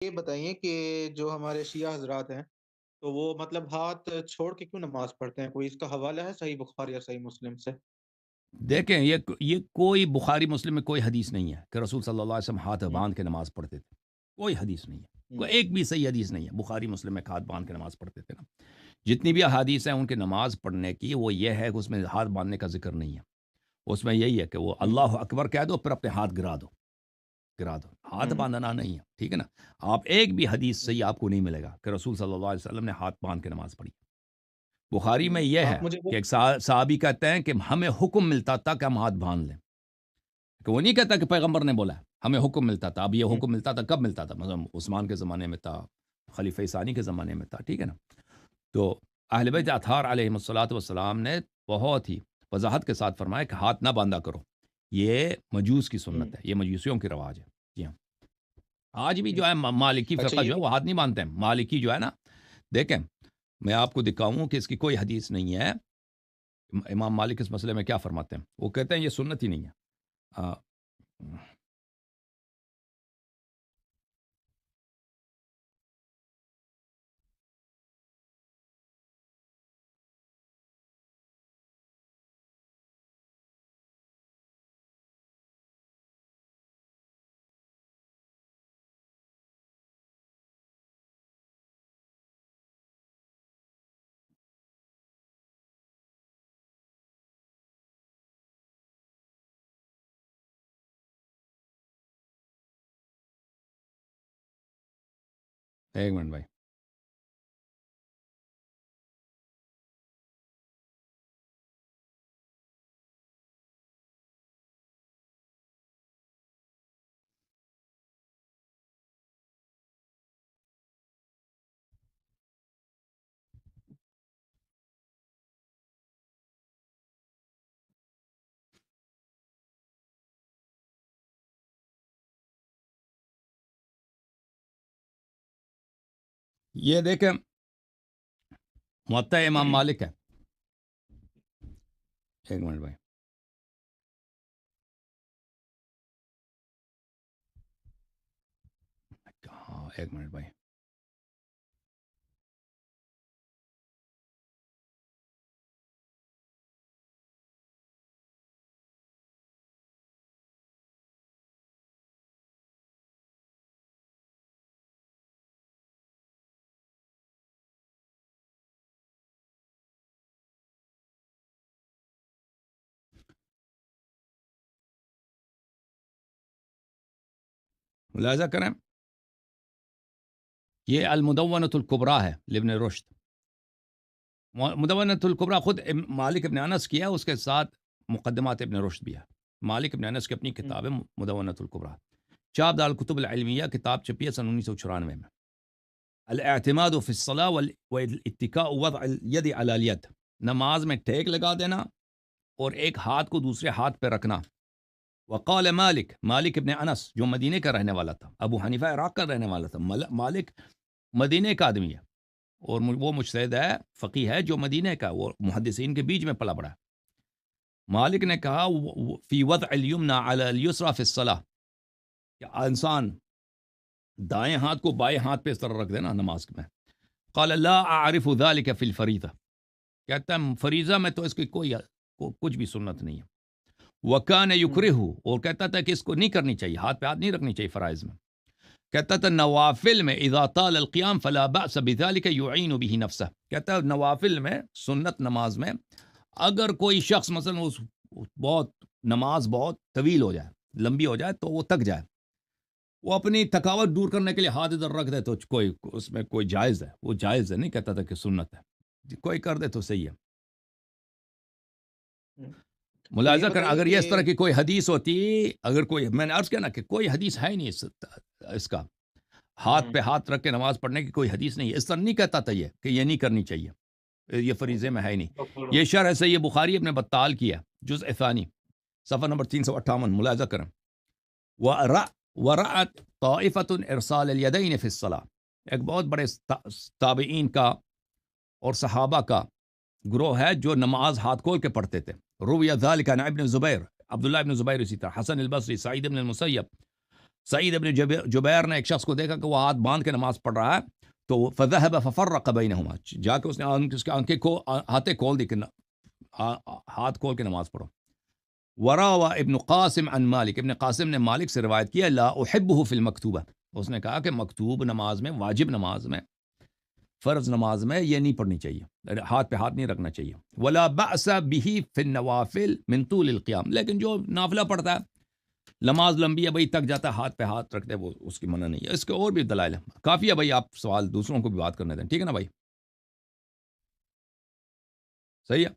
یہ بتائیے کہ جو ہمارے شیعہ حضرات ہیں تو وہ مطلب ہاتھ چھوڑ کے کیوں نماز پڑھتے ہیں؟ کوئی اس کا حوالہ ہے صحیح بخاری یا صحیح مسلم سے؟ دیکھیں یہ کوئی بخاری مسلم میں کوئی حدیث نہیں ہے کہ رسول صلی اللہ علیہ وسلم ہاتھ ہوں، باندھ کے نماز پڑھتے تھے. کوئی حدیث نہیں ہے. ہوں، کوئی ایک بھی صحیح حدیث نہیں ہے بخاری مسلم میں ہاتھ باندھ کے نماز پڑھتے تھے نا. جتنی بھی احادیث ہیں ان کے نماز پڑھنے کی وہ یہ ہے کہ اس میں ہاتھ باندھنے کا ذکر نہیں ہے. اس میں یہی ہے کہ وہ ہوں، اللہ اکبر کہہ دو پھر اپنے ہاتھ گرا دو. ہاتھ ہوں، باندھنا نہیں ہے. ٹھیک ہے نا. آپ ایک بھی حدیث ہوں، صحیح آپ کو نہیں ملے گا کہ رسول صلی اللہ علیہ وسلم نے ہاتھ باندھ کے نماز پڑھی. بخاری میں یہ ہے آپ مجھے وہ کہ ایک صحابی کہتے ہیں کہ ہمیں حکم ملتا تھا کہ ہم ہاتھ باندھ لیں. کہ وہ نہیں کہتا کہ پیغمبر نے بولا ہے. ہمیں حکم ملتا تھا. اب یہ ہوں، حکم ملتا تھا کب ملتا تھا؟ مثلا عثمان کے زمانے میں تھا, خلیفہ ثانی کے زمانے میں تھا. ٹھیک ہے نا. تو اہل بیت ہوں، اطہار علیہم الصلوۃ والسلام نے بہت ہی وضاحت کے ساتھ فرمایا کہ ہاتھ نہ باندھا کرو. یہ مجوس کی ہوں، سنت ہے. یہ مجوسیوں کی رواج ہے. جی ہاں. آج بھی ہوں۔ جو ہے مالکی اچھا فرقہ یہ جو ہے وہ ہاتھ نہیں باندھتے ہیں. مالکی جو ہے نا, دیکھیں میں آپ کو دکھاؤں کہ اس کی کوئی حدیث نہیں ہے. امام مالک اس مسئلے میں کیا فرماتے ہیں؟ وہ کہتے ہیں یہ سنت ہی نہیں ہے. آ, ایک منٹ بھائی. یہ دیکھیں موطا امام مالک ہے. ایک منٹ بھائی. ہاں ایک منٹ بھائی. ملاحظہ کریں, یہ المدونۃ الکبریٰ ہے لابن رشد. مدونۃ الکبریٰ خود مالک ابن انس کی ہے, اس کے ساتھ مقدمات ابن رشد بھی ہے. مالک ابن انس کی اپنی ہوں، کتاب ہے مدونۃ الکبریٰ. چاپ دار الکتب العلمیہ کتاب چھپی ہے سن 1994 میں. الاعتماد فی الصلاۃ والاتکاء وضع الید علی الید, نماز میں ٹیک لگا دینا اور ایک ہاتھ کو دوسرے ہاتھ پہ رکھنا. وقال مالک ابن انس جو مدینے کا رہنے والا تھا, ابو حنیفہ عراق کا رہنے والا تھا, مالک مدینے کا آدمی ہے اور وہ مجتہد ہے, فقیہ ہے جو مدینے کا, وہ محدثین کے بیچ میں پلا بڑا ہے. مالک نے کہا فی وضع الیمنى علی الیسرى فی الصلاۃ, کہ انسان دائیں ہاتھ کو بائیں ہاتھ پہ اس طرح رکھ دینا نماز میں. قال لا اعرف ذلك فی الفریضہ, کہتا ہے فریضہ میں تو اس کی کچھ بھی سنت نہیں ہے. وکان ہوں، یکرہ, اور کہتا تھا کہ اس کو نہیں کرنی چاہیے, ہاتھ پہ ہاتھ نہیں رکھنی چاہیے فرائض میں. کہتا تھا نوافل میں اذا طال القیام فلا بأس بذلك يعین به نفسه, کہتا ہے نوافل میں سنت نماز میں اگر کوئی شخص مثلا نماز بہت طویل ہو جائے, لمبی ہو جائے, تو وہ تک جائے, وہ اپنی تھکاوٹ دور کرنے کے لیے ہاتھ ادھر رکھ دے تو کوئی اس میں کوئی جائز ہے, وہ جائز ہے, نہیں کہتا تھا کہ سنت ہے. کوئی کر دے تو صحیح ہے. ہوں۔ تو یہ ملاحظہ کر, بتائیے اگر یہ کہ اس طرح کی کوئی حدیث ہوتی, اگر کوئی, میں نے عرض کیا نا کہ کوئی حدیث ہے ہی نہیں اس کا, ہاتھ ہوں، پہ ہاتھ رکھ کے نماز پڑھنے کی کوئی حدیث نہیں ہے. اس طرح نہیں کہتا تھا یہ کہ یہ نہیں کرنی چاہیے, یہ فریضے میں ہے ہی نہیں. یہ شرح صحیح بخاری ابن بطال کی ہے, جزء ثانی, صفحہ نمبر 358. ملاحظہ کریں. ورأت طائفة ارسال الیدین فی الصلاۃ, ایک بہت بڑے تابعین کا اور صحابہ کا گروہ ہے جو نماز ہاتھ کھول کے پڑھتے تھے. روی ذلك عن ابن زبیر, عبداللہ ابن زبیر, اسی طرح حسن البصری, سعید ابن المسیب, سعید ابن جبیر نے ایک شخص کو دیکھا کہ وہ ہاتھ باندھ کے نماز پڑھ رہا ہے، تو فذهب ففرق بینہما، جا کے اس نے اس کے آنکھیں کو ہاتھیں کھول دی کہ ہاتھ کھول کے نماز پڑھو. وراوا ابن قاسم عن مالک، ابن قاسم نے مالک سے روایت کیا لا احبہ فی المکتوبہ، اس نے کہا کہ مکتوب نماز میں، واجب نماز میں، فرض نماز میں یہ نہیں پڑھنی چاہیے، ہاتھ پہ ہاتھ نہیں رکھنا چاہیے. ولا بأس به فی النوافل من طول القیام، لیکن جو نافلہ پڑھتا ہے، نماز لمبی ہے بھائی، تک جاتا ہے، ہاتھ پہ ہاتھ رکھتے وہ اس کی منع نہیں ہے. اس کے اور بھی دلائل ہیں، کافی ہے بھائی، آپ سوال دوسروں کو بھی بات کرنے دیں، ٹھیک ہے نا بھائی، صحیح ہے.